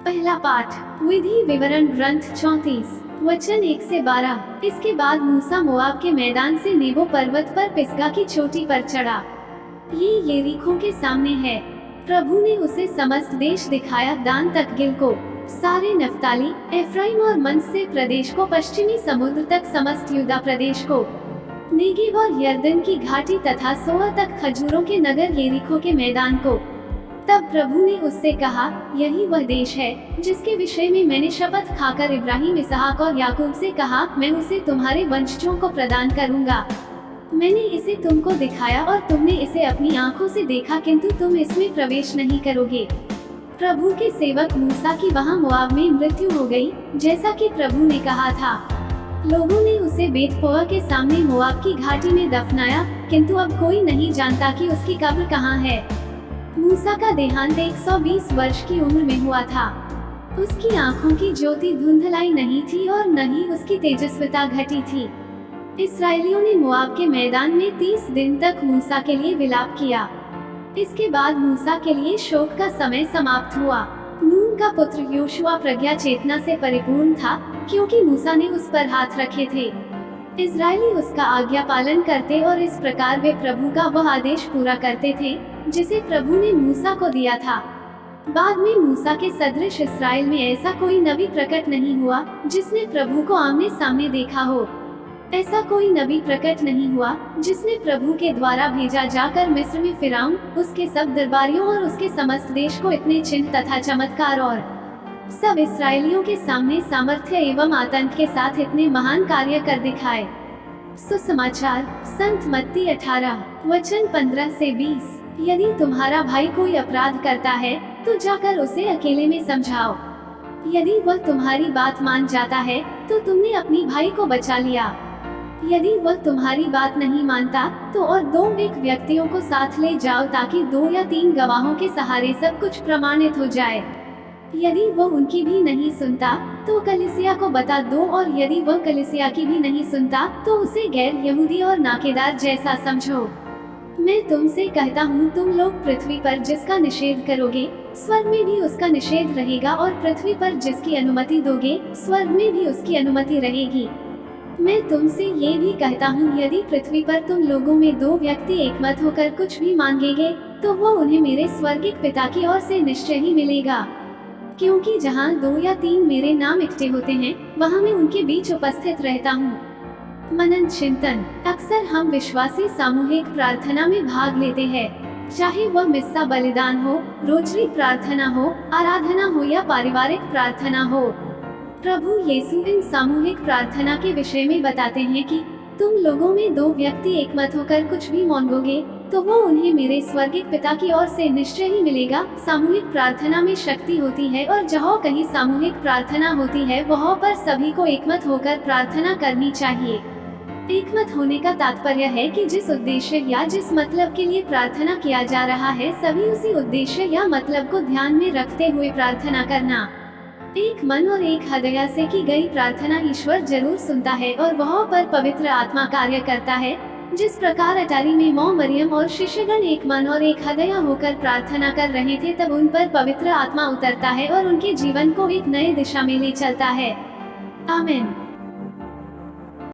पहला पाठ विधि विवरण ग्रंथ 34 वचन 1 से 12। इसके बाद मूसा मोआब के मैदान से नेबो पर्वत पर पिसगा की चोटी पर चढ़ा। ये यरीको के सामने है। प्रभु ने उसे समस्त देश दिखाया, दान तक गिल को, सारे नफ्ताली, एफ्राइम और मनश्शे प्रदेश को, पश्चिमी समुद्र तक समस्त यूदा प्रदेश को, नेगेव और यरदन की घाटी तथा सोअर तक खजूरों के नगर यरीको के मैदान को। तब प्रभु ने उससे कहा, यही वह देश है जिसके विषय में मैंने शपथ खाकर इब्राहिम, इसहाक और याकूब से कहा, मैं उसे तुम्हारे वंशजों को प्रदान करूंगा। मैंने इसे तुमको दिखाया और तुमने इसे अपनी आंखों से देखा, किंतु तुम इसमें प्रवेश नहीं करोगे। प्रभु के सेवक मूसा की वहां मोआब में मृत्यु हो गई, जैसा कि प्रभु ने कहा था। लोगों ने उसे बेतपोआ के सामने मोआब की घाटी में दफनाया, किंतु अब कोई नहीं जानता कि उसकी कब्र कहाँ है। मूसा का देहांत 120 वर्ष की उम्र में हुआ था। उसकी आंखों की ज्योति धुंधलाई नहीं थी और न ही उसकी तेजस्विता घटी थी। इस्राएलियों ने मोआब के मैदान में 30 दिन तक मूसा के लिए विलाप किया। इसके बाद मूसा के लिए शोक का समय समाप्त हुआ। नून का पुत्र योशुआ प्रज्ञा चेतना से परिपूर्ण था, क्योंकि मूसा ने उस पर हाथ रखे थे। इजरायली उसका आज्ञा पालन करते और इस प्रकार वे प्रभु का वह आदेश पूरा करते थे जिसे प्रभु ने मूसा को दिया था। बाद में मूसा के सदृश इस्राएल में ऐसा कोई नबी प्रकट नहीं हुआ जिसने प्रभु को आमने सामने देखा हो। ऐसा कोई नबी प्रकट नहीं हुआ जिसने प्रभु के द्वारा भेजा जाकर मिस्र में फिरौन, उसके सब दरबारियों और उसके समस्त देश को इतने चिन्ह तथा चमत्कार और सब इस्राएलियों के सामने सामर्थ्य एवं आतंक के साथ इतने महान कार्य कर दिखाए। सुसमाचार संत मत्ती 18 वचन 15 से 20। यदि तुम्हारा भाई कोई अपराध करता है तो जाकर उसे अकेले में समझाओ। यदि वह तुम्हारी बात मान जाता है तो तुमने अपनी भाई को बचा लिया। यदि वह तुम्हारी बात नहीं मानता तो और 2 व्यक्तियों को साथ ले जाओ, ताकि 2 या 3 गवाहों के सहारे सब कुछ प्रमाणित हो जाए। यदि वह उनकी भी नहीं सुनता तो कलीसिया को बता दो, और यदि वह कलीसिया की भी नहीं सुनता तो उसे गैर यहूदी और नाकेदार जैसा समझो। मैं तुमसे कहता हूँ, तुम लोग पृथ्वी पर जिसका निषेध करोगे स्वर्ग में भी उसका निषेध रहेगा, और पृथ्वी पर जिसकी अनुमति दोगे स्वर्ग में भी उसकी अनुमति रहेगी। मैं तुमसे ये भी कहता हूँ, यदि पृथ्वी पर तुम लोगों में 2 व्यक्ति एकमत होकर कुछ भी मांगेंगे तो वो उन्हें मेरे स्वर्गिक पिता की ओर से निश्चय ही मिलेगा। क्योंकि जहाँ 2 या 3 मेरे नाम इकट्ठे होते हैं, वहाँ मैं उनके बीच उपस्थित रहता हूँ। मनन चिंतन। अक्सर हम विश्वासी सामूहिक प्रार्थना में भाग लेते हैं, चाहे वह मिस्सा बलिदान हो, रोजरी प्रार्थना हो, आराधना हो या पारिवारिक प्रार्थना हो। प्रभु यीशु इन सामूहिक प्रार्थना के विषय में बताते हैं कि तुम लोगों में 2 व्यक्ति एकमत होकर कुछ भी मांगोगे तो वो उन्हें मेरे स्वर्गिक पिता की ओर से निश्चय ही मिलेगा। सामूहिक प्रार्थना में शक्ति होती है, और जहाँ कहीं सामूहिक प्रार्थना होती है वहाँ पर सभी को एकमत होकर प्रार्थना करनी चाहिए। एकमत होने का तात्पर्य है कि जिस उद्देश्य या जिस मतलब के लिए प्रार्थना किया जा रहा है, सभी उसी उद्देश्य या मतलब को ध्यान में रखते हुए प्रार्थना करना। एक मन और एक हृदय से की गई प्रार्थना ईश्वर जरूर सुनता है, और वहाँ पर पवित्र आत्मा कार्य करता है। जिस प्रकार अटारी में मौ मरियम और शिष्यगण एक मन और एक हृदय होकर प्रार्थना कर रहे थे, तब उन पर पवित्र आत्मा उतरता है और उनके जीवन को एक नए दिशा में ले चलता है। आमीन।